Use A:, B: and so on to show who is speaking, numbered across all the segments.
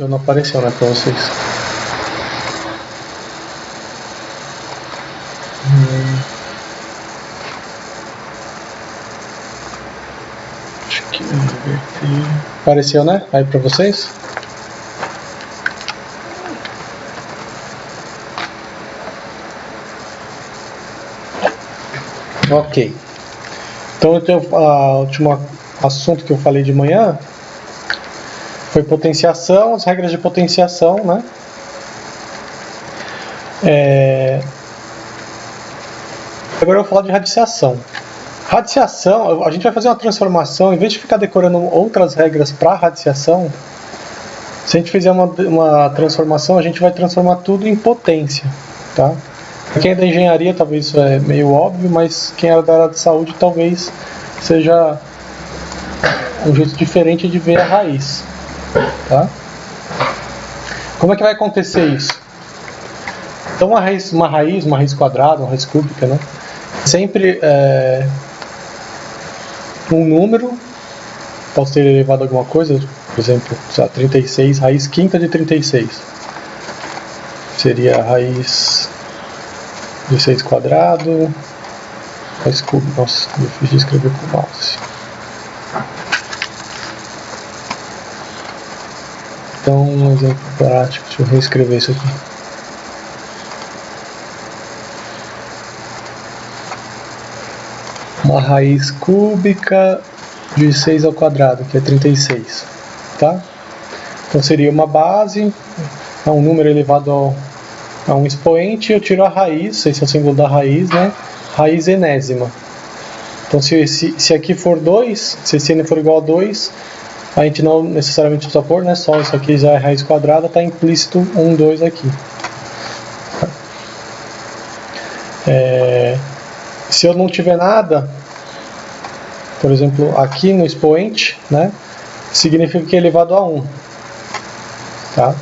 A: Eu não apareceu, né, pra vocês. Acho que apareceu, né? Aí pra vocês. Ok. Então o último assunto que eu falei de manhã foi potenciação, as regras de potenciação, né? Agora eu vou falar de radiciação. Radiciação, a gente vai fazer uma transformação, em vez de ficar decorando outras regras para radiciação, se a gente fizer uma transformação, a gente vai transformar tudo em potência, tá? Para quem é da engenharia, talvez isso é meio óbvio, mas quem é da área de saúde, talvez seja um jeito diferente de ver a raiz, tá? Como é que vai acontecer isso? Então uma raiz quadrada, uma raiz cúbica, né? Sempre um número, posso ter elevado alguma coisa, por exemplo, 36, raiz quinta de 36. Seria a raiz de 6 quadrado, raiz cúbica, nossa, eu fiz de escrever com o mouse. Então, um exemplo prático, deixa eu reescrever isso aqui. Uma raiz cúbica de 6 ao quadrado, que é 36, tá? Então seria uma base, um número elevado a um expoente, eu tiro a raiz, esse é o símbolo da raiz, né? Raiz enésima. Então se aqui for 2, se esse n for igual a 2, a gente não necessariamente precisa pôr, né? Só isso aqui já é raiz quadrada, está implícito 1, 2 aqui. Se eu não tiver nada, por exemplo, aqui no expoente, né, significa que é elevado a 1. Tá?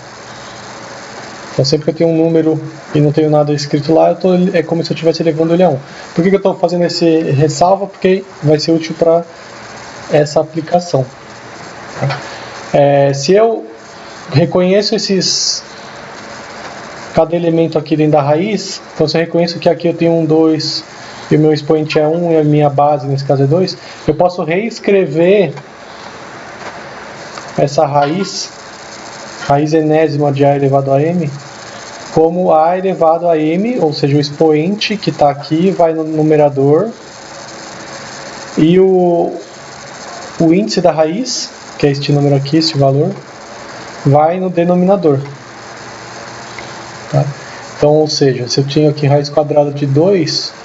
A: Então sempre que eu tenho um número e não tenho nada escrito lá, é como se eu estivesse elevando ele a 1. Por que eu estou fazendo esse ressalva? Porque vai ser útil para essa aplicação. Se eu reconheço cada elemento aqui dentro da raiz, então se eu reconheço que aqui eu tenho um 2 e o meu expoente é 1 e a minha base nesse caso é 2, eu posso reescrever essa raiz enésima de A elevado a M, como A elevado a M, ou seja, o expoente que está aqui vai no numerador e o índice da raiz, que é este número aqui, este valor, vai no denominador. Tá? Então, ou seja, se eu tinha aqui raiz quadrada de 2,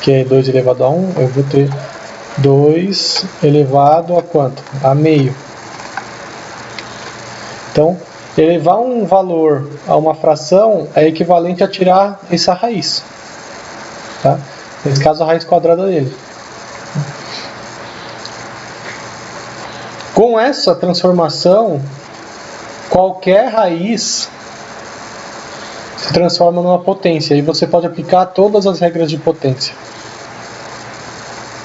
A: que é 2 elevado a 1, eu vou ter 2 elevado a quanto? A meio. Então, elevar um valor a uma fração é equivalente a tirar essa raiz. Tá? Nesse caso, a raiz quadrada dele. Com essa transformação, qualquer raiz se transforma numa potência e você pode aplicar todas as regras de potência.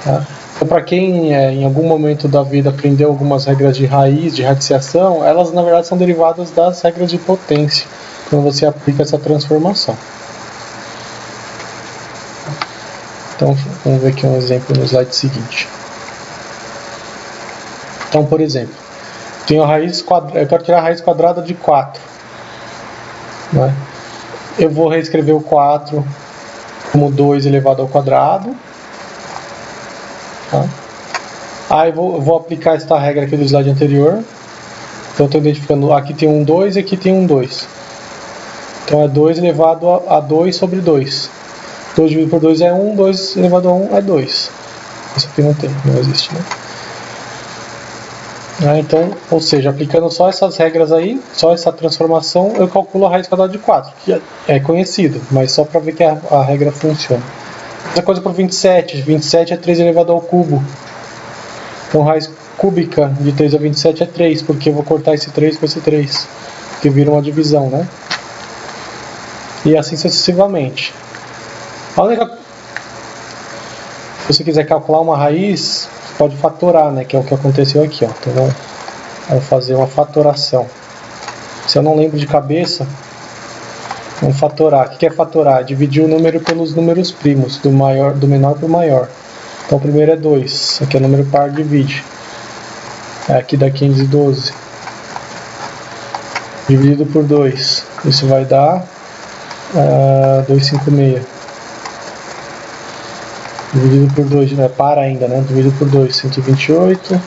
A: Tá? Então, para quem em algum momento da vida aprendeu algumas regras de raiz, de radiciação, elas na verdade são derivadas das regras de potência quando você aplica essa transformação. Então vamos ver aqui um exemplo no slide seguinte. Então, por exemplo, eu quero tirar a raiz quadrada de 4. Né? Eu vou reescrever o 4 como 2 elevado ao quadrado. Tá? Aí eu vou aplicar esta regra aqui do slide anterior. Então estou identificando, aqui tem um 2 e aqui tem um 2. Então é 2 elevado a 2 sobre 2. 2 dividido por 2 é 1, 2 elevado a 1 é 2. Isso aqui não existe, né? Então, ou seja, aplicando só essas regras aí, só essa transformação, eu calculo a raiz quadrada de 4, que é conhecido, mas só para ver que a regra funciona. Outra coisa para o 27, 27 é 3 elevado ao cubo. Então, raiz cúbica de 3 a 27 é 3, porque eu vou cortar esse 3 com esse 3, que vira uma divisão, né? E assim sucessivamente. Se você quiser calcular uma raiz, você pode fatorar, né? Que é o que aconteceu aqui, ó. Então, vamos fazer uma fatoração. Se eu não lembro de cabeça, vamos fatorar. O que é fatorar? Dividir o número pelos números primos, do menor para o maior. Então o primeiro é 2, aqui é o número par, divide. Aqui dá 512. Dividido por 2, isso vai dar 256. Dividido por 2, não é par ainda, né? Dividido por 2, 128.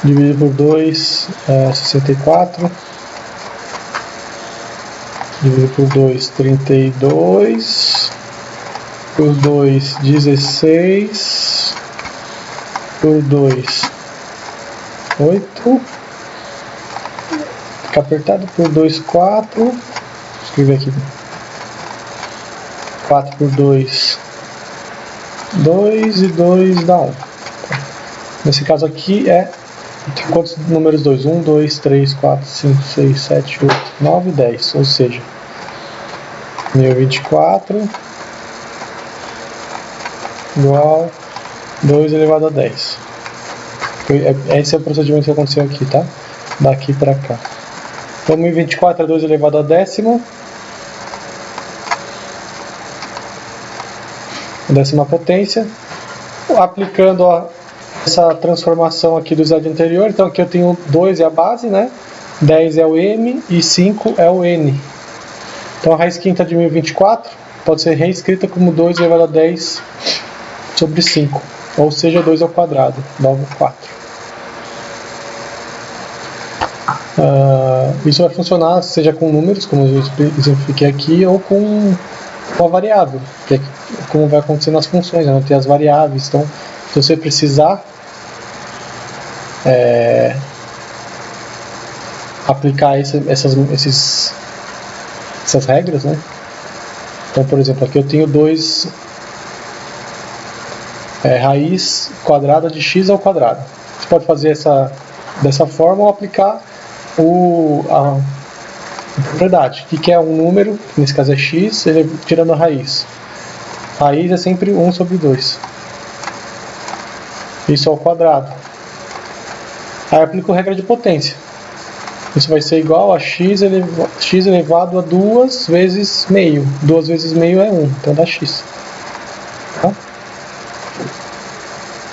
A: Dividido por 2, 64. Dividido por 2, 32. Por 2, 16. Por 2, 8. Fica apertado. Por 2, 4. Vou escrever aqui. 4 por 2, 2 e 2 dá 1. Nesse caso aqui tem quantos números 2? 1, 2, 3, 4, 5, 6, 7, 8, 9 e 10. Ou seja, 1024 igual 2 elevado a 10. Esse é o procedimento que aconteceu aqui, tá? Daqui para cá. Então 1024 é 2 elevado a décima. Décima potência. Aplicando essa transformação aqui do slide anterior, então aqui eu tenho 2 é a base, né? 10 é o m e 5 é o n. Então a raiz quinta de 1024 pode ser reescrita como 2 elevado a 10 sobre 5, ou seja, 2 ao quadrado, dá 4. Isso vai funcionar seja com números, como eu exemplifiquei aqui, ou com a variável, que é como vai acontecer nas funções, né? Tem as variáveis. Então, se você precisar aplicar essas regras, né? Então, por exemplo, aqui eu tenho 2 raiz quadrada de x ao quadrado. Você pode fazer dessa forma ou aplicar a propriedade. O que é um número, que nesse caso é x, ele tirando a raiz. A raiz é sempre 1 sobre 2. Isso ao quadrado. Aí eu aplico a regra de potência. Isso vai ser igual a x elevado a 2 vezes meio. 2 vezes meio é 1, então dá x. Tá?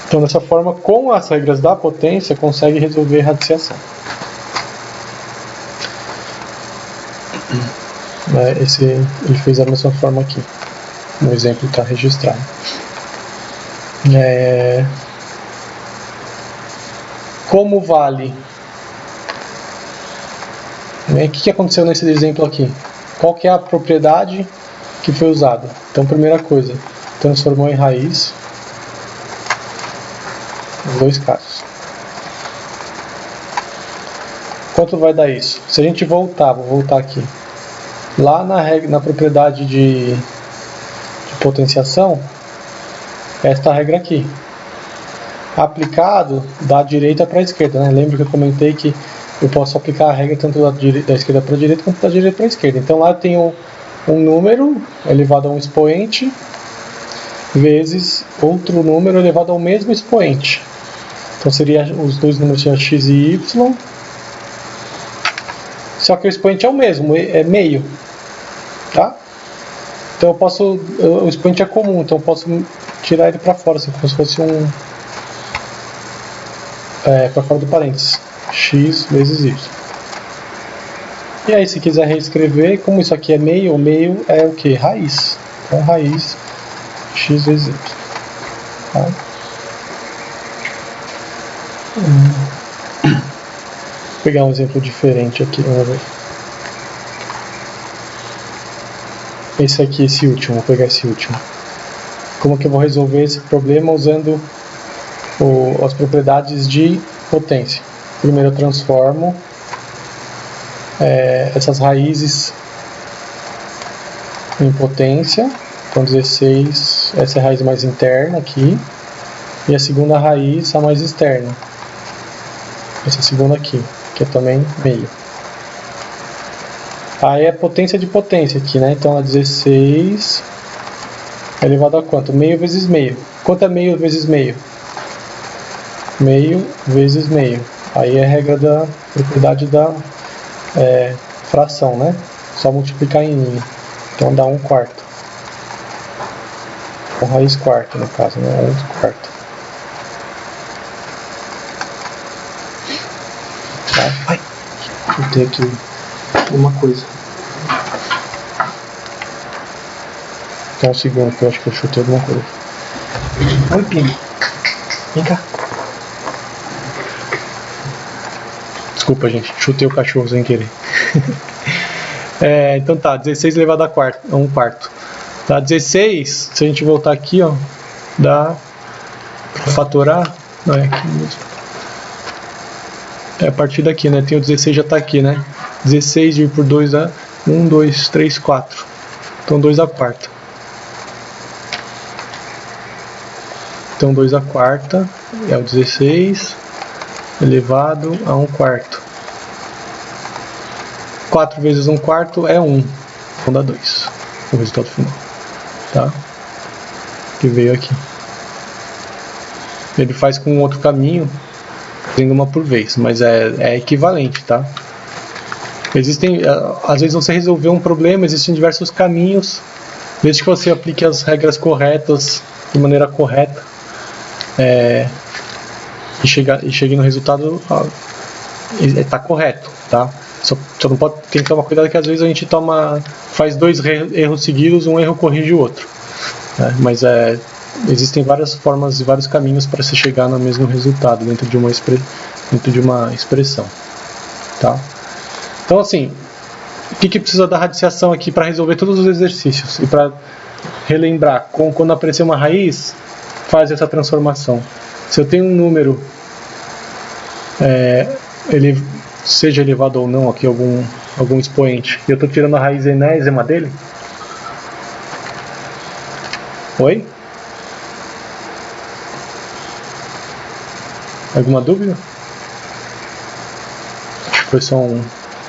A: Então, dessa forma, com as regras da potência, consegue resolver radiciação. Ele fez da mesma forma aqui. No exemplo está registrado. Como vale? O que aconteceu nesse exemplo aqui? Qual que é a propriedade que foi usada? Então, primeira coisa, transformou em raiz. Nos dois casos. Quanto vai dar isso? Se a gente voltar, vou voltar aqui. Lá na propriedade de potenciação, esta regra aqui. Aplicado da direita para a esquerda, né? Lembra que eu comentei que eu posso aplicar a regra tanto da esquerda para a direita quanto da direita para a esquerda. Então lá eu tenho um número elevado a um expoente vezes outro número elevado ao mesmo expoente. Então seria os dois números seriam x e y. Só que o expoente é o mesmo, é meio. Tá? Então o expoente é comum, então eu posso tirar ele para fora, assim, como se fosse para fora do parênteses. X vezes y. E aí, se quiser reescrever, como isso aqui é meio, o meio é o que? Raiz. Então, raiz x vezes y. Tá? Vou pegar um exemplo diferente aqui, vamos ver. Esse último, vou pegar esse último. Como que eu vou resolver esse problema usando as propriedades de potência? Primeiro eu transformo essas raízes em potência. Então 16, essa é a raiz mais interna aqui. E a segunda raiz, a mais externa. Essa segunda aqui, que é também meio. Aí é potência de potência aqui, né? Então é 16 elevado a quanto? Meio vezes meio. Quanto é meio vezes meio? Meio vezes meio. Aí é a regra da propriedade da fração, né? Só multiplicar em linha. Então dá 1/4. Ou raiz quarta, no caso, né? 1/4. Tá? Ai, chutei aqui uma coisa. Então, um segundo, que eu acho que eu chutei alguma coisa. Oi, Pino. Vem cá. Desculpa, gente. Chutei o cachorro sem querer. Então tá, 16 elevado a 1/4. Tá, 16, se a gente voltar aqui, ó, dá pra fatorar. Não, é aqui mesmo. É a partir daqui, né? Tem o 16 já tá aqui, né? 16 dividido por 2 dá 1, 2, 3, 4. Então 2/4. Então 2/4 é o 16 elevado a 1/4. 4 vezes 1/4 é 1. Então dá 2. O resultado final. Tá? Que veio aqui. Ele faz com um outro caminho, fazendo uma por vez, mas é equivalente, tá? Existem, às vezes você resolveu um problema, existem diversos caminhos, desde que você aplique as regras corretas, de maneira correta, e chegue no resultado, está correto, tá? Só não pode, tem que tomar cuidado que às vezes a gente faz 2 erros seguidos, um erro corrige o outro, né? Mas existem várias formas e vários caminhos para se chegar no mesmo resultado dentro de uma expressão, tá? Então, assim, o que precisa da radiciação aqui para resolver todos os exercícios e para relembrar? Quando aparecer uma raiz, faz essa transformação. Se eu tenho um número, ele seja elevado ou não aqui algum expoente, e eu estou tirando a raiz enésima dele. Oi? Alguma dúvida? Acho que foi só o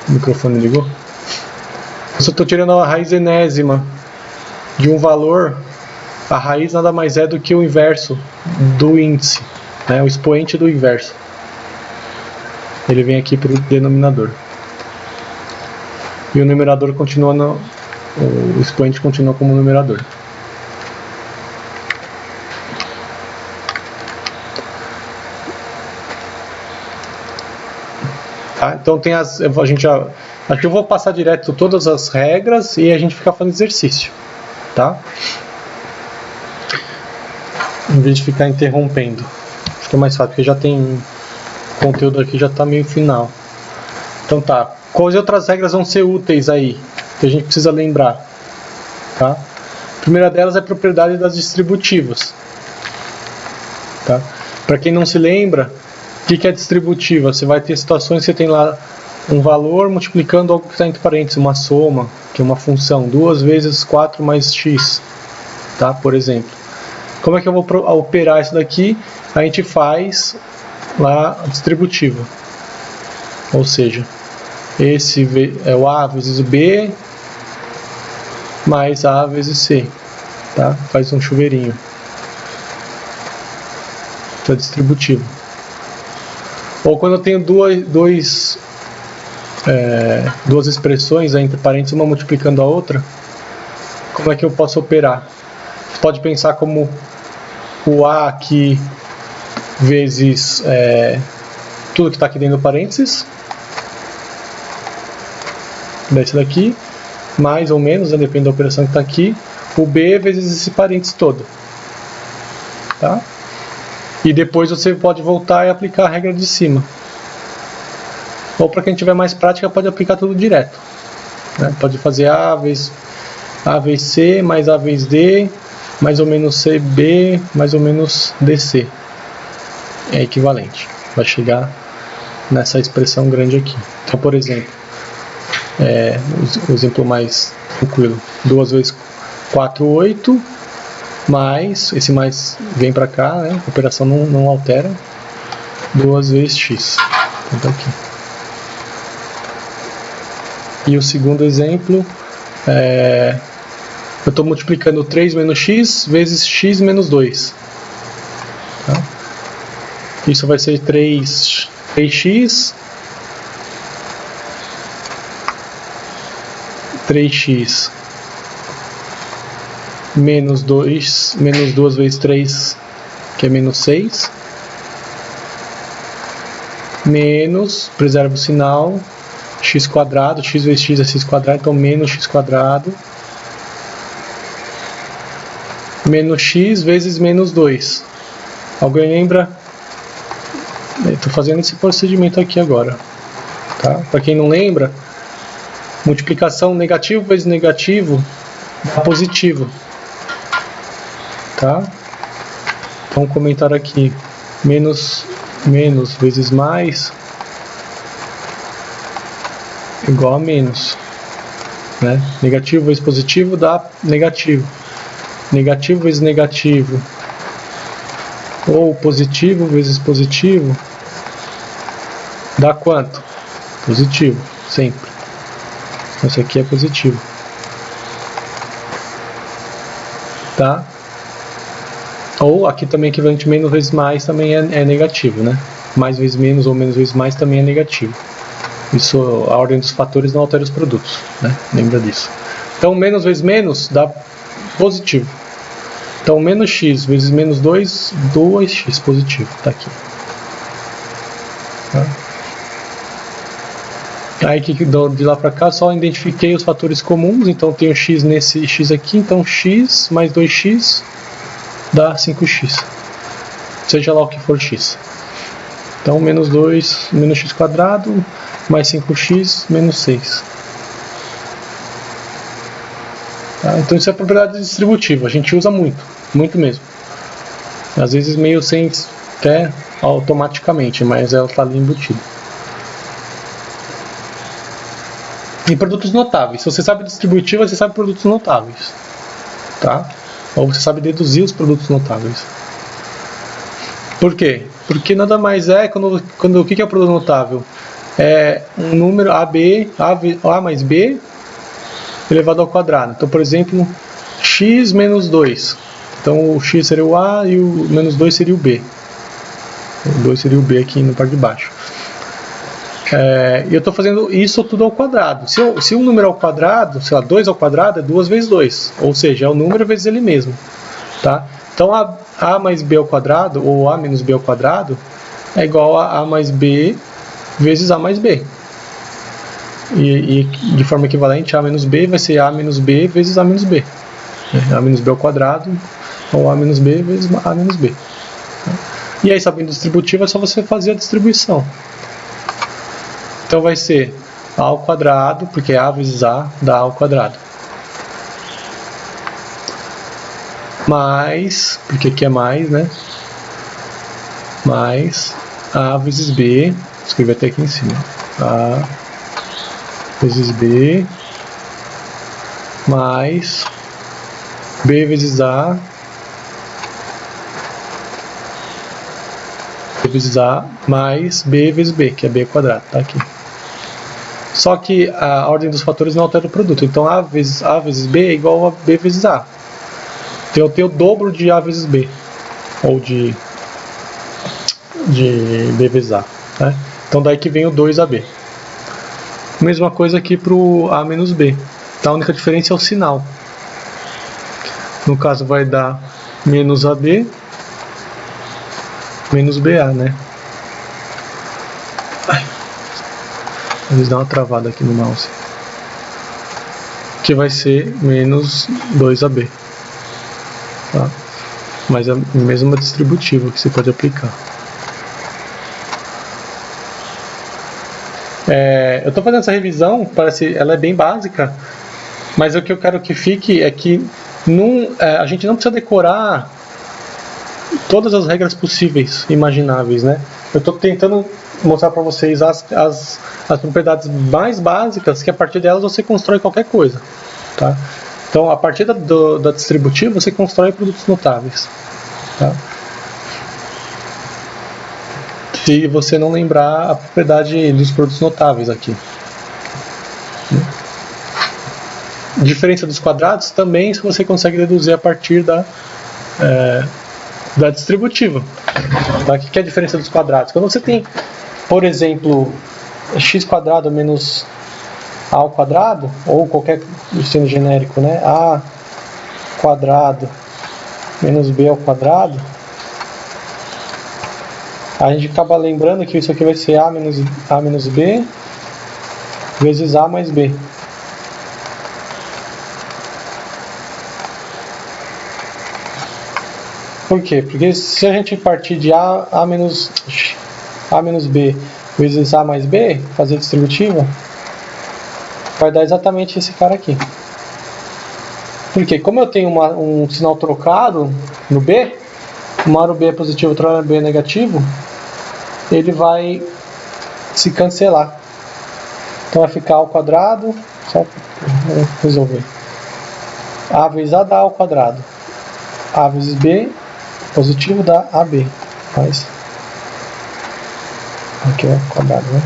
A: microfone ligou. Se eu estou tirando a raiz enésima de um valor, a raiz nada mais é do que o inverso do índice, né? O expoente do inverso. Ele vem aqui para o denominador. E o numerador continua o expoente continua como numerador. Tá? Então tem aqui eu vou passar direto todas as regras e a gente fica fazendo exercício, tá? Em vez de ficar interrompendo, fica mais fácil porque já tem conteúdo aqui, já está meio final. Então tá, quais outras regras vão ser úteis aí que a gente precisa lembrar, tá? A primeira delas é a propriedade das distributivas, tá? Para quem não se lembra, o que é distributiva? Você vai ter situações que você tem lá um valor multiplicando algo que está entre parênteses, uma soma, que é uma função, 2 vezes 4 mais x, tá? Por exemplo. Como é que eu vou operar isso daqui? A gente faz lá a distributiva, ou seja, esse é o A vezes o B mais A vezes C, tá? Faz um chuveirinho. Isso é distributivo. Ou quando eu tenho duas expressões entre parênteses, uma multiplicando a outra, como é que eu posso operar? Você pode pensar como o A aqui vezes tudo que está aqui dentro do parênteses, desse daqui, mais ou menos, né, depende da operação que está aqui, o B vezes esse parênteses todo, tá? E depois você pode voltar e aplicar a regra de cima. Ou para quem tiver mais prática, pode aplicar tudo direto, né? Pode fazer A vezes C mais A vezes D, mais ou menos CB, mais ou menos DC. É equivalente. Vai chegar nessa expressão grande aqui. Então, por exemplo, o exemplo mais tranquilo. 2 vezes 4, 8, mais, esse mais vem para cá, né? A operação não altera. 2 vezes x. Então, tá aqui. E o segundo exemplo, eu estou multiplicando 3 menos x vezes x menos 2. Tá? Isso vai ser 3 3x menos 2 vezes 3, que é menos 6, menos, preserva o sinal, x quadrado, x vezes x é x quadrado, então menos x quadrado, menos x vezes menos 2. Alguém lembra? Estou fazendo esse procedimento aqui agora. Tá? Para quem não lembra, multiplicação negativo vezes negativo dá positivo. Tá? Então, comentar aqui. Menos vezes mais igual a menos. Né? Negativo vezes positivo dá negativo. Negativo vezes negativo. Ou positivo vezes positivo dá quanto? Positivo, sempre. Esse aqui é positivo. Tá? Ou aqui também equivalente menos vezes mais também é negativo, né? Mais vezes menos ou menos vezes mais também é negativo. Isso, a ordem dos fatores não altera os produtos, né? Lembra disso. Então, menos vezes menos dá positivo. Então, menos x vezes menos 2, 2x positivo. Tá aqui. Tá? Aí, de lá para cá, só identifiquei os fatores comuns. Então, tenho x nesse x aqui. Então, x mais 2x dá 5x. Seja lá o que for x. Então, menos 2, menos x quadrado, mais 5x, menos 6. Tá? Então, isso é propriedade distributiva. A gente usa muito. Muito mesmo. Às vezes meio sem até automaticamente, mas ela está ali embutida. E produtos notáveis. Se você sabe distributiva, você sabe produtos notáveis. Tá? Ou você sabe deduzir os produtos notáveis. Por quê? Porque nada mais é, o que é o produto notável? É um número A mais B elevado ao quadrado. Então, por exemplo, x menos 2. Então, o x seria o A e o menos 2 seria o B. O 2 seria o B aqui na parte de baixo. E eu estou fazendo isso tudo ao quadrado. Se um número ao quadrado, sei lá, 2 ao quadrado é 2 vezes 2. Ou seja, é o número vezes ele mesmo. Tá? Então, A mais B ao quadrado, ou A menos B ao quadrado, é igual a A mais B vezes A mais B. E de forma equivalente, A menos B vai ser A menos B vezes A menos B. A menos B ao quadrado, ou A menos B vezes A menos B. E aí, sabendo distributivo, é só você fazer a distribuição. Então vai ser A ao quadrado, porque A vezes A dá A ao quadrado. Mais, porque aqui é mais, né? Mais A vezes B, vou escrever até aqui em cima. A vezes B, mais B vezes A, B vezes A, mais B vezes B, que é B ao quadrado, tá aqui. Só que a ordem dos fatores não altera o produto. Então, A vezes B é igual a B vezes A. Então, eu tenho o dobro de A vezes B. Ou de B vezes A. Né? Então, daí que vem o 2AB. Mesma coisa aqui para o A menos B. Então, a única diferença é o sinal. No caso, vai dar menos AB menos BA, né? Às vezes dá uma travada aqui no mouse. Que vai ser menos 2AB. Tá? Mas é a mesma distributiva que você pode aplicar. Eu estou fazendo essa revisão, ela é bem básica, mas o que eu quero que fique é que a gente não precisa decorar todas as regras possíveis, imagináveis, né? Eu estou tentando mostrar para vocês as propriedades mais básicas, que a partir delas você constrói qualquer coisa. Tá? Então, a partir da distributiva, você constrói produtos notáveis. Tá? Se você não lembrar a propriedade dos produtos notáveis aqui. Diferença dos quadrados também você consegue deduzir a partir da distributiva. Tá? O que é a diferença dos quadrados? Quando você tem por exemplo, x² menos a ao quadrado, ou qualquer sendo genérico, né? A² menos b ao quadrado, a gente acaba lembrando que isso aqui vai ser a menos b vezes a mais b. Por quê? Porque se a gente partir de a menos b vezes a mais b, fazer distributiva, vai dar exatamente esse cara aqui. Porque como eu tenho um sinal trocado no b, uma hora o b é positivo, outra hora o b é negativo, ele vai se cancelar. Então vai ficar ao quadrado, só resolver. A vezes a dá ao quadrado. A vezes b, positivo dá AB. Mas aqui é o quadrado, né?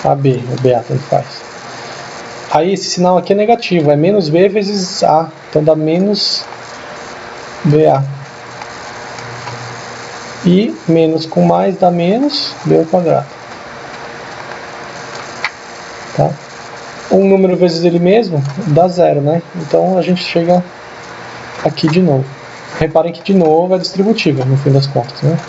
A: AB, o BA, tanto faz. Aí esse sinal aqui é negativo, é menos B vezes A. Então dá menos BA. E menos com mais dá menos B ao quadrado. Tá? Um número vezes ele mesmo dá zero, né? Então a gente chega aqui de novo. Reparem que de novo é distributiva, no fim das contas, né?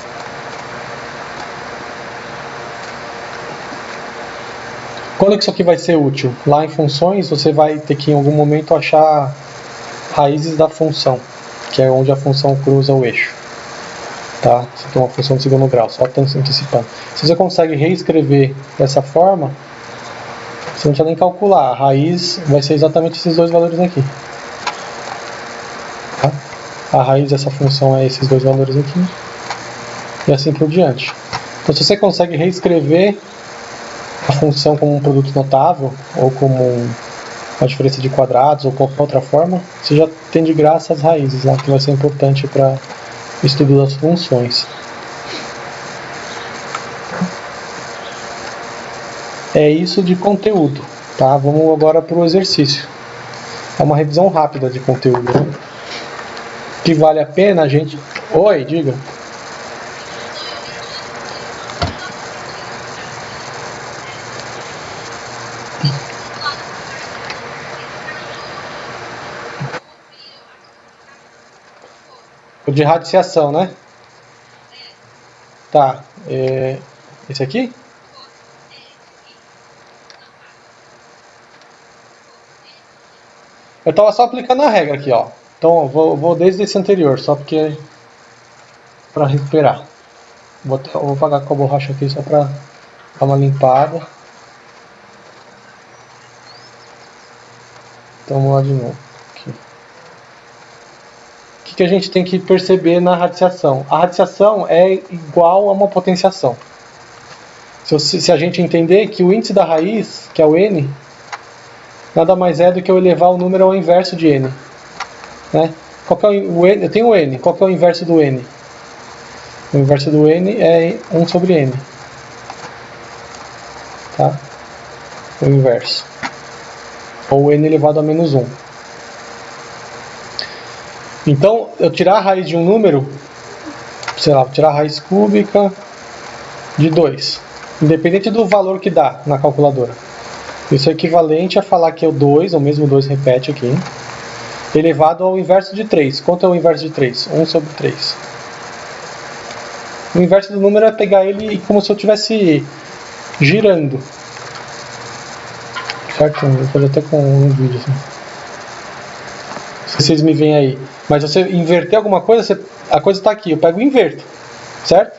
A: Quando que isso aqui vai ser útil? Lá em funções, você vai ter que em algum momento achar raízes da função, que é onde a função cruza o eixo. Tá? Você tem uma função de segundo grau, só antecipando. Se você consegue reescrever dessa forma, você não precisa nem calcular. A raiz vai ser exatamente esses dois valores aqui. Tá? A raiz dessa função é esses dois valores aqui. E assim por diante. Então, se você consegue reescrever a função como um produto notável, ou como uma diferença de quadrados, ou qualquer outra forma, você já tem de graça as raízes lá, que vai ser importante para o estudo das funções. É isso de conteúdo, tá? Vamos agora para o exercício. É uma revisão rápida de conteúdo, né? Que vale a pena a gente... Oi, diga. O de radiciação, né? Tá. Esse aqui? Eu estava só aplicando a regra aqui, ó. Então eu vou desde esse anterior, só porque... para recuperar. Vou apagar com a borracha aqui só para dar uma limpada. Então vamos lá de novo. Aqui. O que a gente tem que perceber na radiciação? A radiciação é igual a uma potenciação. Se a gente entender que o índice da raiz, que é o n, nada mais é do que eu elevar o número ao inverso de n. Né? Qual que é o n? Eu tenho o n. Qual que é o inverso do n? O inverso do n é 1 sobre n. Tá? O inverso. Ou n elevado a menos 1. Então, eu tirar a raiz de um número, sei lá, vou tirar a raiz cúbica de 2. Independente do valor que dá na calculadora. Isso é equivalente a falar que é o 2, o mesmo 2 repete aqui, elevado ao inverso de 3. Quanto é o inverso de 3? 1 sobre 3. O inverso do número é pegar ele como se eu estivesse girando. Certo? Eu vou fazer até com um vídeo assim. Se vocês me veem aí. Mas você inverter alguma coisa, a coisa está aqui. Eu pego e inverto. Certo?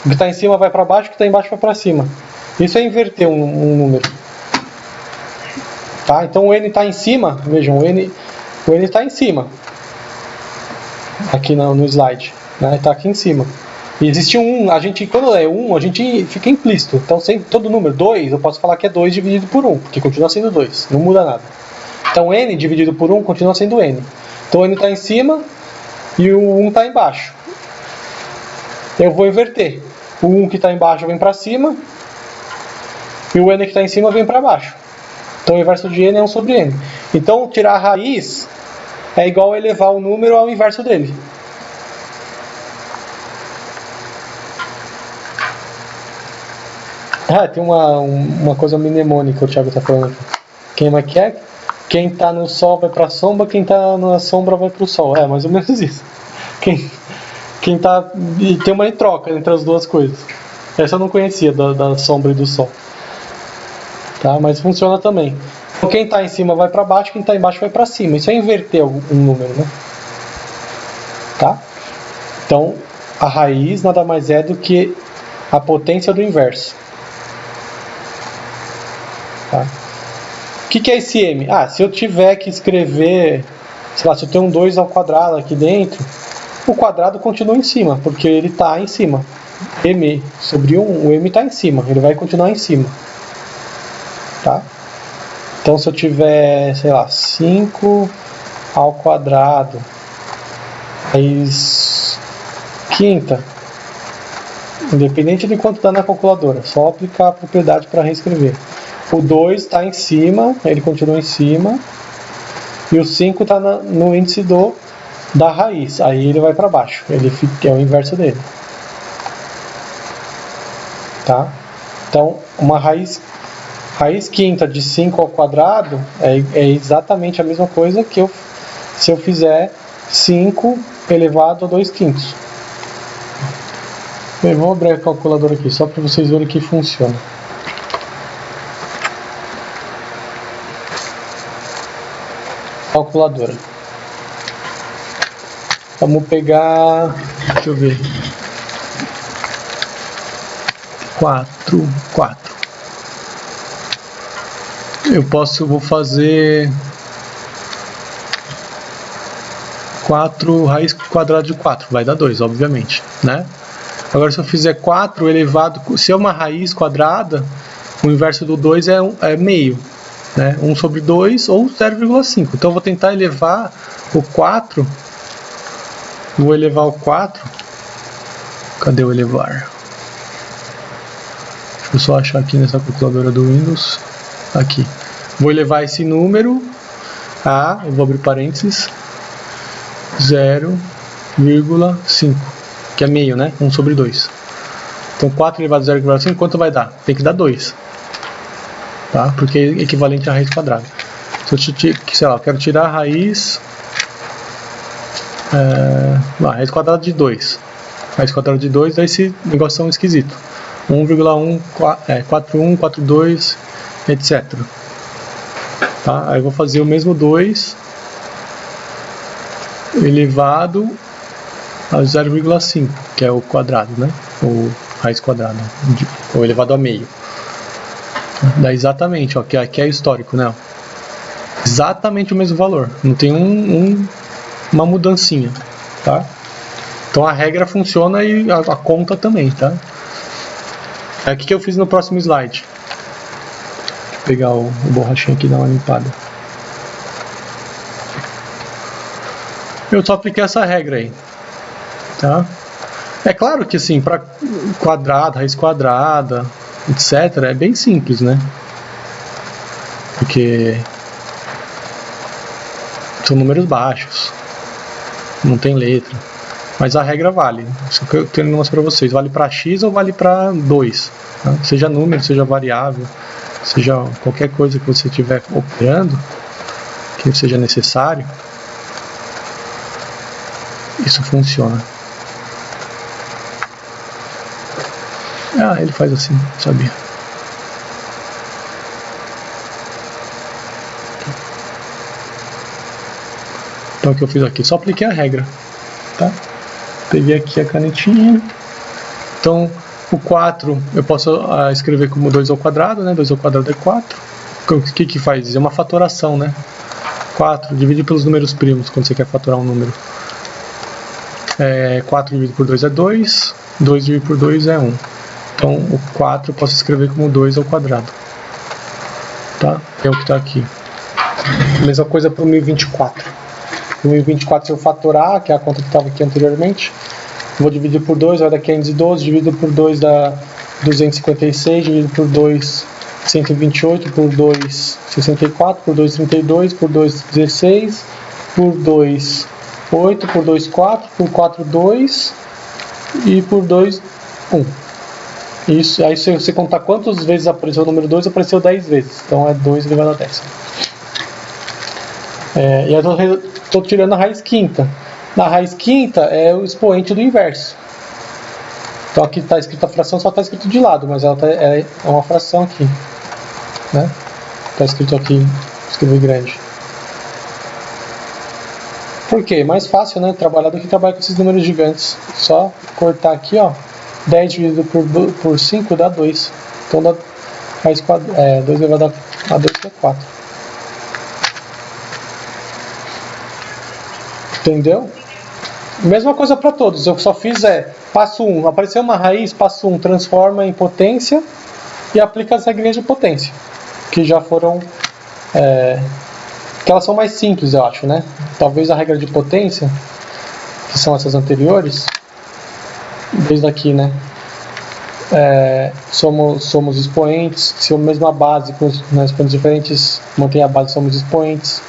A: O que está em cima vai para baixo, o que está embaixo vai para cima. Isso é inverter um número. Tá? Então o n está em cima. Vejam, o n está em cima. Aqui no slide. Né? Está aqui em cima. E existe um 1, quando é 1, a gente fica implícito. Então, todo número 2, eu posso falar que é 2 dividido por 1, porque continua sendo 2, não muda nada. Então, n dividido por 1 continua sendo n. Então, o n está em cima e o 1 está embaixo. Eu vou inverter. O 1 que está embaixo vem para cima e o n que está em cima vem para baixo. Então, o inverso de n é 1 sobre n. Então, tirar a raiz é igual a elevar o número ao inverso dele. Ah, tem uma coisa mnemônica que o Thiago tá falando aqui. Quem tá no sol vai pra sombra, quem tá na sombra vai pro sol. É, mais ou menos isso. Quem tá... E tem uma troca entre as duas coisas. Essa eu não conhecia, da sombra e do sol. Tá? Mas funciona também. Então, quem tá em cima vai pra baixo, quem tá embaixo vai pra cima. Isso é inverter um número, né? Tá? Então, a raiz nada mais é do que a potência do inverso. Tá? O que é esse m? Ah, se eu tiver que escrever, sei lá, se eu tenho um 2 ao quadrado aqui dentro, o quadrado continua em cima, porque ele está em cima. M sobre 1, o m está em cima, ele vai continuar em cima. Tá? Então, se eu tiver, sei lá, 5 ao quadrado, raiz quinta, independente de quanto dá na calculadora, só aplicar a propriedade para reescrever. O 2 está em cima, ele continua em cima, e o 5 está no índice da raiz, aí ele vai para baixo, ele é o inverso dele. Tá? Então, uma raiz quinta de 5 ao quadrado é exatamente a mesma coisa que se eu fizer 5 elevado a 2 quintos. Eu vou abrir a calculadora aqui, só para vocês verem que funciona. Calculadora. Vamos pegar... Deixa eu ver. 4. Vou fazer 4 raiz quadrada de 4. Vai dar 2, obviamente, né? Agora, se eu fizer 4 elevado... Se é uma raiz quadrada, o inverso do 2 é meio. Né? 1 sobre 2 ou 0,5. Então, eu vou tentar elevar o 4. Vou elevar o 4. Cadê o elevar? Deixa eu só achar aqui nessa calculadora do Windows. Aqui. Vou elevar esse número a, eu vou abrir parênteses, 0,5. Que é meio, né? 1 sobre 2. Então, 4 elevado a 0,5, quanto vai dar? Tem que dar 2. Tá? Porque é equivalente à raiz quadrada. Se eu, sei lá, eu quero tirar a raiz... raiz quadrada de 2. Raiz quadrada de 2 dá esse negócio esquisito. 1,1, 41, 42, etc. Tá? Aí eu vou fazer o mesmo 2 elevado a 0,5, que é o quadrado, né? Ou raiz quadrada, ou elevado a meio. Dá exatamente, ó, que aqui é histórico, né? Exatamente o mesmo valor, não tem uma mudancinha, tá? Então a regra funciona e a conta também, tá? É o que eu fiz no próximo slide. Deixa eu pegar o borrachinho aqui e dar uma limpada. Eu só apliquei essa regra aí, tá? É claro que assim, para quadrado, raiz quadrada, etc, é bem simples, né? Porque são números baixos, não tem letra, mas a regra vale. Isso que eu quero mostrar para vocês, vale para x ou vale para 2, tá? Seja número, seja variável, seja qualquer coisa que você estiver operando, que seja necessário, isso funciona. Ah, ele faz assim, sabia. Então o que eu fiz aqui? Só apliquei a regra, tá? Peguei aqui a canetinha. Então o 4 eu posso escrever como 2 ao quadrado, né? 2 ao quadrado é 4. O que faz? É uma fatoração, né? 4 dividido pelos números primos, quando você quer fatorar um número. 4 dividido por 2 é 2. 2 dividido por 2 é 1. Então, o 4 eu posso escrever como 2 ao quadrado. Tá? É o que está aqui. Mesma coisa para o 1024. O 1024, se eu fatorar, que é a conta que estava aqui anteriormente, vou dividir por 2, vai dar 512, dividido por 2 dá 256, dividido por 2, 128, por 2, 64, por 2, 32, por 2, 16, por 2, 8, por 2, 4, por 4, 2 e por 2, 1. Isso, aí se você contar quantas vezes apareceu o número 2, apareceu 10 vezes. Então é 2 elevado a 10. E eu estou tirando a raiz quinta. Na raiz quinta é o expoente do inverso. Então aqui está escrito a fração, só está escrito de lado, mas ela é uma fração aqui. Né? Está escrito aqui, escrevi grande. Por quê? Mais fácil, né, trabalhar do que trabalhar com esses números gigantes. Só cortar aqui, ó, 10 dividido por 5 dá 2. Então dá raiz 2 elevado a 2 que é 4. Entendeu? Mesma coisa para todos. Eu só fiz passo 1, apareceu uma raiz, passo 1, transforma em potência e aplica as regrinhas de potência, que já foram que elas são mais simples, eu acho, né? Talvez a regra de potência, que são essas anteriores, desde aqui, né? Somos expoentes, se a mesma base com expoentes diferentes mantém a base, somos expoentes.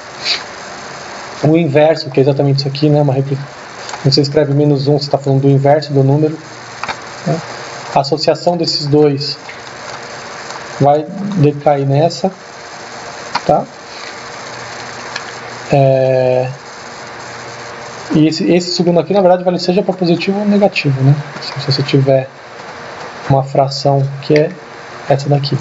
A: O inverso, que é exatamente isso aqui, né? Uma réplica. Quando você escreve -1, você está falando do inverso do número. Né? A associação desses dois vai decair nessa, tá? E esse segundo aqui, na verdade, vale seja para positivo ou negativo, né? Se você tiver uma fração que é essa daqui.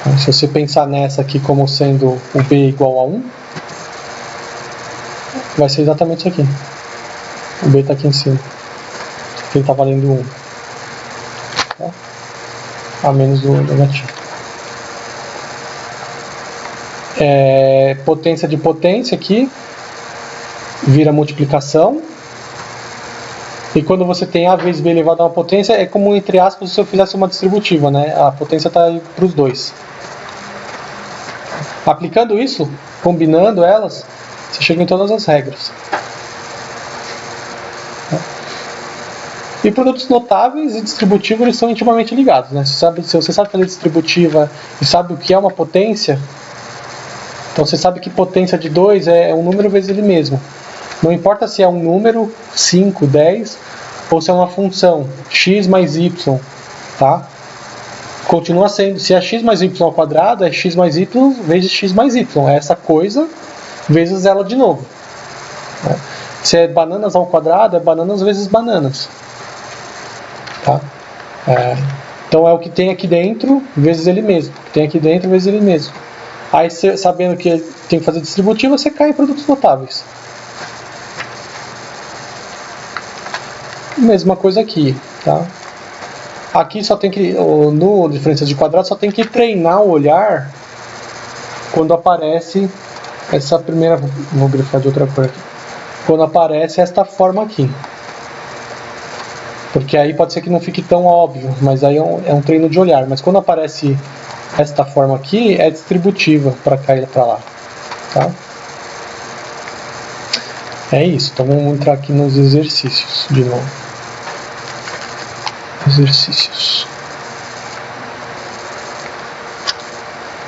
A: Então, se você pensar nessa aqui como sendo o b igual a 1, vai ser exatamente isso aqui. O b está aqui em cima. Ele está valendo 1. Tá? A menos do negativo. Potência de potência aqui vira multiplicação. E quando você tem a vezes b elevado a uma potência, é como, entre aspas, se eu fizesse uma distributiva, né? A potência está aí para os dois. Aplicando isso, combinando elas, você chega em todas as regras. E produtos notáveis e distributivos, eles são intimamente ligados, né? Se você sabe fazer distributiva e sabe o que é uma potência, então você sabe que potência de 2 é um número vezes ele mesmo. Não importa se é um número, 5, 10, ou se é uma função, x mais y, tá? Continua sendo, se é x mais y ao quadrado, é x mais y vezes x mais y. É essa coisa vezes ela de novo. Né? Se é bananas ao quadrado, é bananas vezes bananas. Tá? Então é o que tem aqui dentro vezes ele mesmo. O que tem aqui dentro vezes ele mesmo. Aí, sabendo que tem que fazer distributiva, você cai em produtos notáveis. Mesma coisa aqui, tá? Aqui só tem que, no diferença de quadrado, só tem que treinar o olhar quando aparece essa primeira, vou grifar de outra cor aqui. Quando aparece esta forma aqui. Porque aí pode ser que não fique tão óbvio, mas aí é um treino de olhar. Mas quando aparece esta forma aqui, é distributiva para cair para lá. Tá? É isso, então vamos entrar aqui nos exercícios de novo. Exercícios.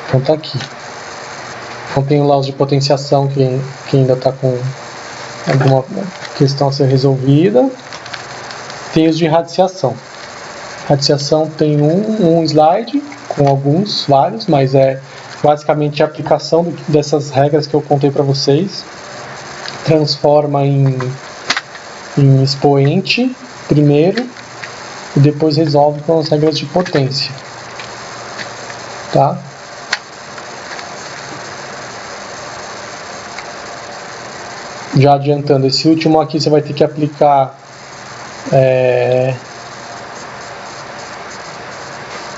A: Então tá aqui. Então tem lá os de potenciação que ainda está com alguma questão a ser resolvida. Tem os de radiciação. Radiciação tem um slide com vários, mas é basicamente a aplicação dessas regras que eu contei para vocês. Transforma em expoente primeiro e depois resolve com as regras de potência. Tá? Já adiantando, esse último aqui você vai ter que aplicar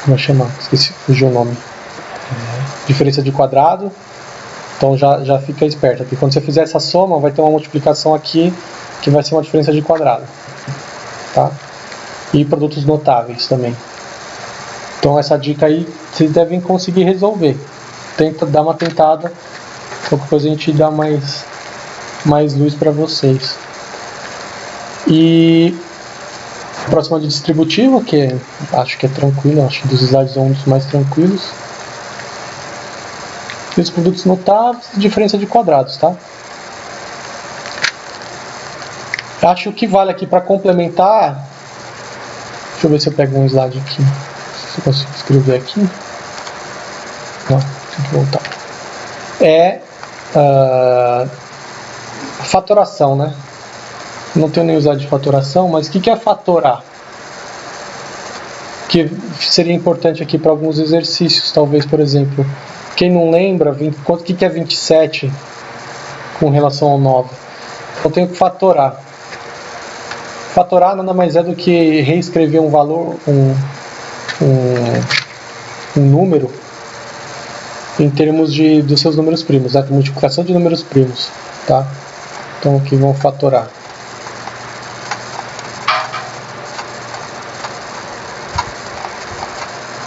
A: como é que chama? Esqueci, fugiu o nome. Diferença de quadrado. Então já fica esperto aqui. Quando você fizer essa soma, vai ter uma multiplicação aqui que vai ser uma diferença de quadrado. Tá? E produtos notáveis também. Então essa dica aí vocês devem conseguir resolver. Tenta dar uma tentada. Qualquer coisa a gente dá mais luz para vocês. E a próxima de distributiva, que acho que é tranquilo, acho que dos slides é um dos mais tranquilos. E os produtos notáveis e diferença de quadrados, tá? Acho que vale aqui para complementar Deixa eu ver se eu pego um slide aqui. Se eu consigo escrever aqui. Não, tem que voltar. Fatoração, né? Não tenho nem slide de fatoração, mas o que é fatorar? Que seria importante aqui para alguns exercícios, talvez, por exemplo. Quem não lembra, o que é 27 com relação ao 9? Eu tenho que fatorar. Fatorar nada mais é do que reescrever um valor, um número em termos dos seus números primos, né? Multiplicação de números primos, tá? Então aqui vamos fatorar.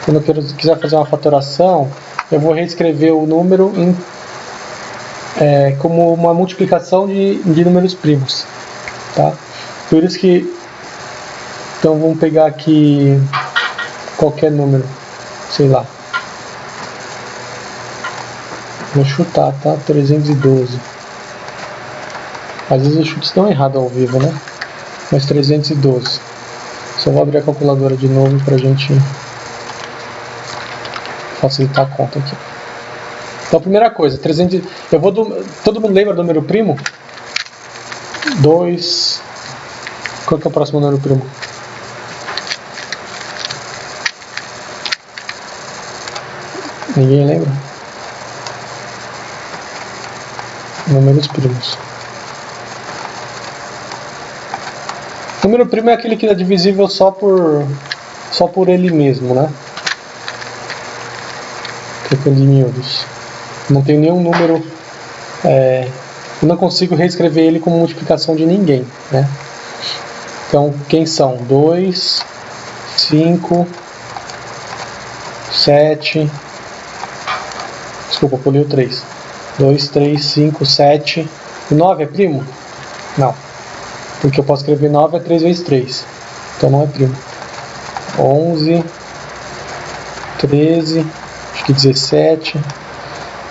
A: Quando eu quiser fazer uma fatoração, eu vou reescrever o número como uma multiplicação de números primos, tá? Por isso que, então vamos pegar aqui qualquer número, sei lá, vou chutar, tá? 312. Às vezes os chutes estão errados ao vivo, né? Mas 312. Só vou abrir a calculadora de novo pra gente facilitar a conta aqui. Então, primeira coisa, 300, todo mundo lembra do número primo? 2. Qual que é o próximo número primo? Ninguém lembra? Números primos. Número primo é aquele que é divisível só por ele mesmo, né? Trocando em miúdos. Não tem nenhum número. Eu não consigo reescrever ele como multiplicação de ninguém, né? Então, quem são? 2, 5, 7. Desculpa, pulei o 3. 2, 3, 5, 7. O 9 é primo? Não. Porque eu posso escrever 9 é 3 vezes 3. Então não é primo. 11, 13, acho que 17.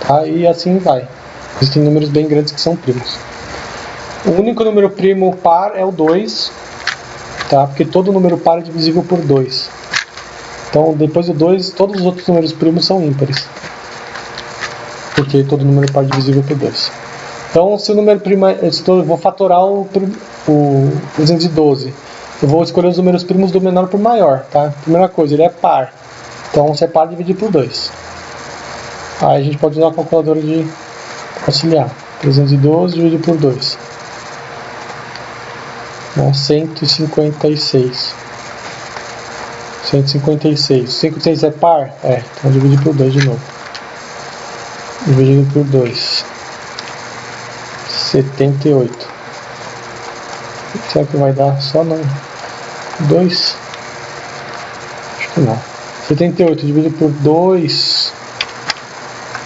A: Tá? E assim vai. Existem números bem grandes que são primos. O único número primo par é o 2. Tá? Porque todo número par é divisível por 2. Então depois do 2, todos os outros números primos são ímpares. Porque todo número par é divisível por 2. Então, se o número primo eu vou fatorar o 212. Eu vou escolher os números primos do menor para o maior, tá? Primeira coisa, ele é par. Então, se é par, dividir por 2. Aí a gente pode usar a calculadora de auxiliar. 312 dividido por 2. 156. 156. 56 é par? É. Então, dividir por 2 de novo. Dividido por 2. 78. Será que vai dar só no 2? Acho que não. 78 dividido por 2,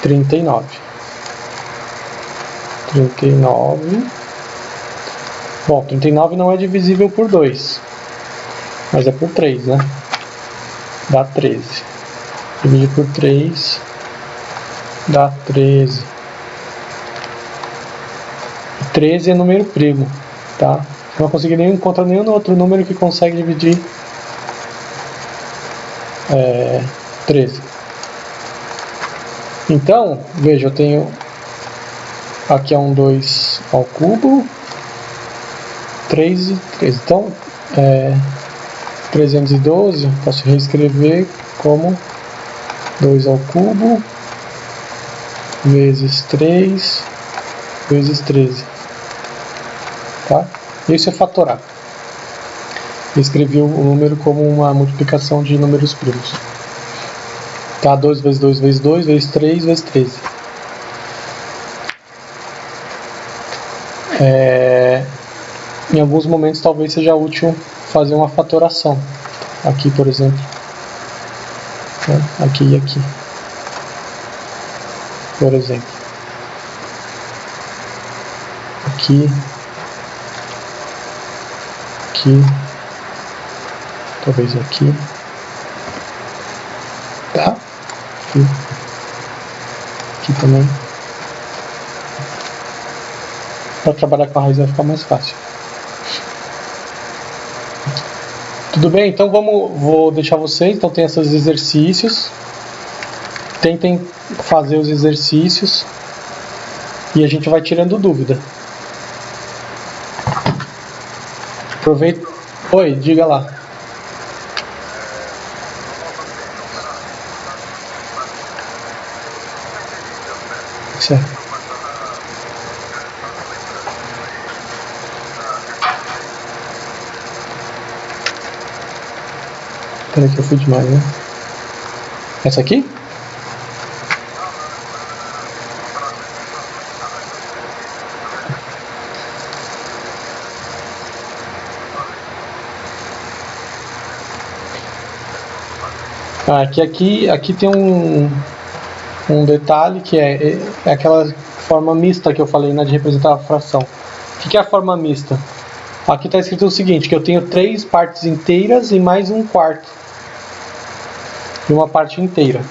A: 39. 39. Bom, 39 não é divisível por 2, mas é por 3, né? Dá 13. Dividir por 3 dá 13. 13 é número primo, tá? Não consegui encontrar nenhum outro número que consegue dividir 13. Então, veja, eu tenho aqui é um 2 ao cubo, 3 e 3. Então, 312 posso reescrever como 2 ao cubo vezes 3 vezes 13. Tá? Isso é fatorar. Escrevi o número como uma multiplicação de números primos. Tá? 2 vezes 2 vezes 2 vezes 3 vezes 13. Em alguns momentos talvez seja útil fazer uma fatoração. Aqui, por exemplo. Aqui e aqui. Por exemplo. Aqui. Aqui. Talvez aqui. Tá? Aqui. Aqui também. Para trabalhar com a raiz vai ficar mais fácil. Tudo bem? Então vou deixar vocês, então tem esses exercícios. Tentem fazer os exercícios e a gente vai tirando dúvida. Aproveita. Oi, diga lá. Certo. Peraí que eu fui demais, né? Essa aqui? Aqui tem um detalhe que é aquela forma mista que eu falei, né, de representar a fração. O que é a forma mista? Aqui está escrito o seguinte, que eu tenho 3 partes inteiras e mais 1/4. E uma parte inteira,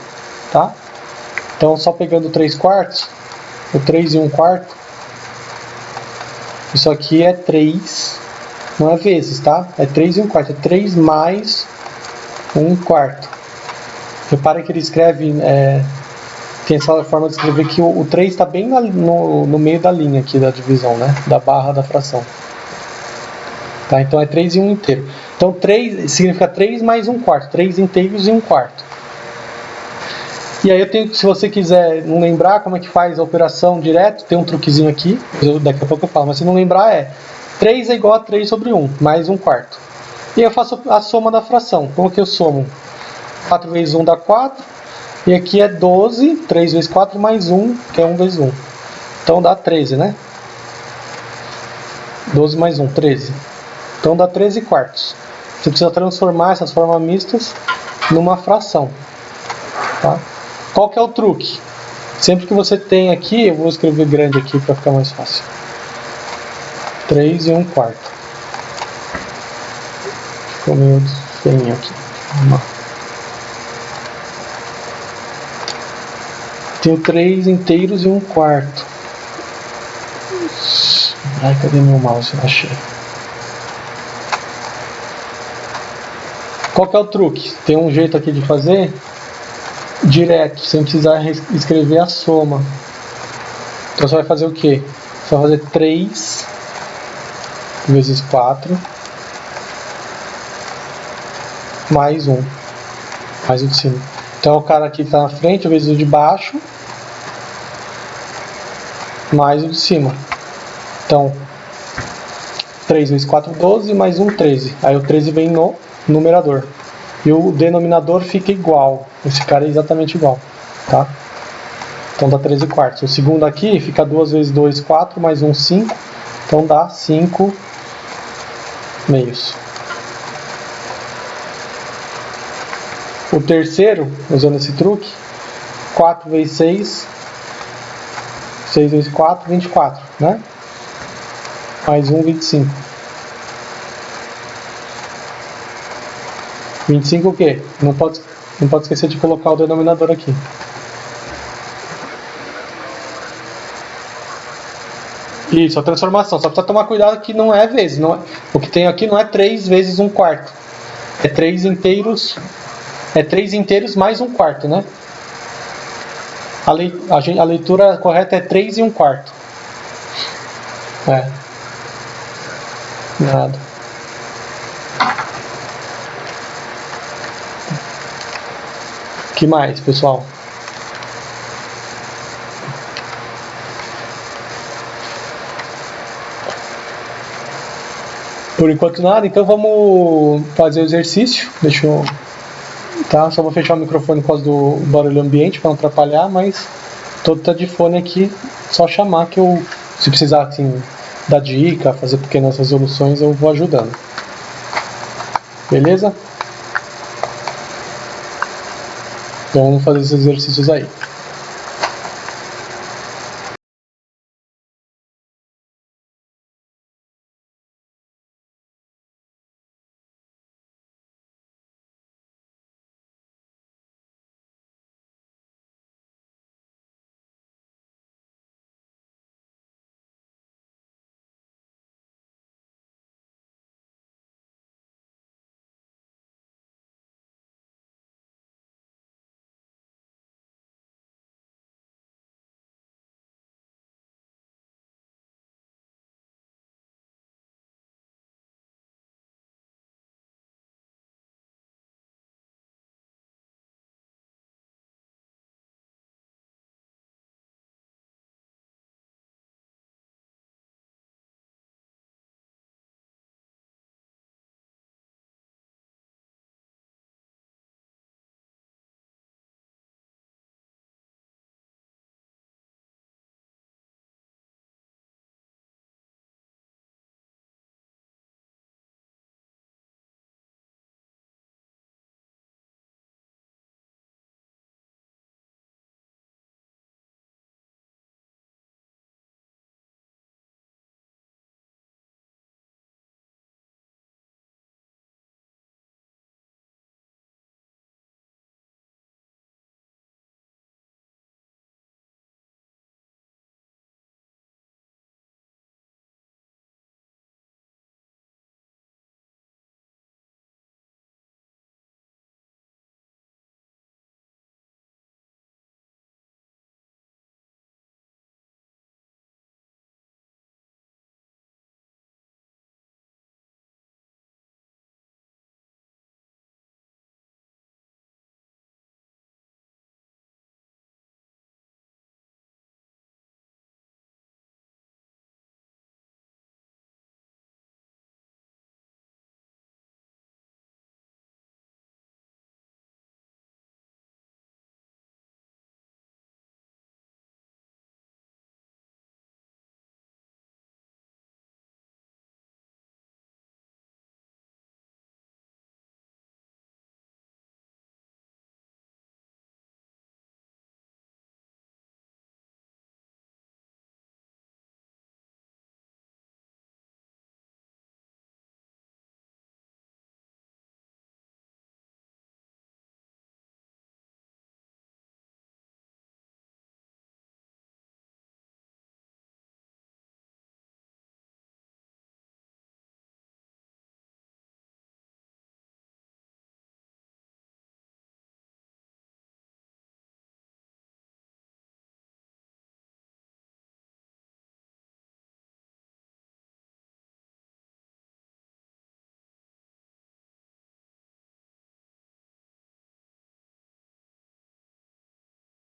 A: tá? Então, só pegando 3/4, o 3 e 1/4, isso aqui é 3, não é vezes, tá? É 3 e 1/4, é 3 mais 1/4. Repare que ele escreve, tem essa forma de escrever que o 3 está bem no meio da linha aqui da divisão, né? Da barra da fração. Tá? Então é 3 e 1 inteiro. Então 3 significa 3 mais 1/4, 3 inteiros e 1/4. E aí eu tenho, se você quiser não lembrar como é que faz a operação direto, tem um truquezinho aqui, daqui a pouco eu falo, mas se não lembrar 3 é igual a 3 sobre 1, mais 1/4. E eu faço a soma da fração. Como que eu somo? 4 vezes 1 dá 4, e aqui é 12, 3 vezes 4 mais 1, que é 1 vezes 1. Então dá 13, né? 12 mais 1, 13. Então dá 13/4. Você precisa transformar essas formas mistas numa fração. Tá? Qual que é o truque? Sempre que você tem aqui, eu vou escrever grande aqui para ficar mais fácil. 3 e 1/4. Ficou meio feinho aqui. Vamos lá. Tenho 3 inteiros e 1/4. Ai, cadê meu mouse? Achei. Qual que é o truque? Tem um jeito aqui de fazer direto, sem precisar escrever a soma. Então você vai fazer o quê? Você vai fazer 3 vezes 4 mais 1. Mais o de cima. Então o cara aqui que está na frente vezes o de baixo mais o de cima. Então 3 vezes 4, 12, mais 1, 13. Aí o 13 vem no numerador. E o denominador fica igual. Esse cara é exatamente igual. Tá? Então dá 13/4. O segundo aqui fica 2 vezes 2, 4, mais 1, 5. Então dá 5 meios. O terceiro, usando esse truque, 4 vezes 6, 6 vezes 4, 24, né? Mais 1, 25. 25 o quê? Não pode esquecer de colocar o denominador aqui. Isso, a transformação. Só precisa tomar cuidado que não é vezes. Não é, o que tem aqui não é 3 vezes 1/4. É 3 inteiros. É 3 inteiros mais 1/4, né? A leitura correta é 3 e 1/4. Nada. O que mais, pessoal? Por enquanto nada, então vamos fazer o exercício. Deixa eu... Tá? Só vou fechar o microfone por causa do barulho ambiente para não atrapalhar, mas todo tá de fone aqui, só chamar que eu, se precisar assim, dar dica, fazer pequenas resoluções, eu vou ajudando. Beleza? Então vamos fazer esses exercícios aí.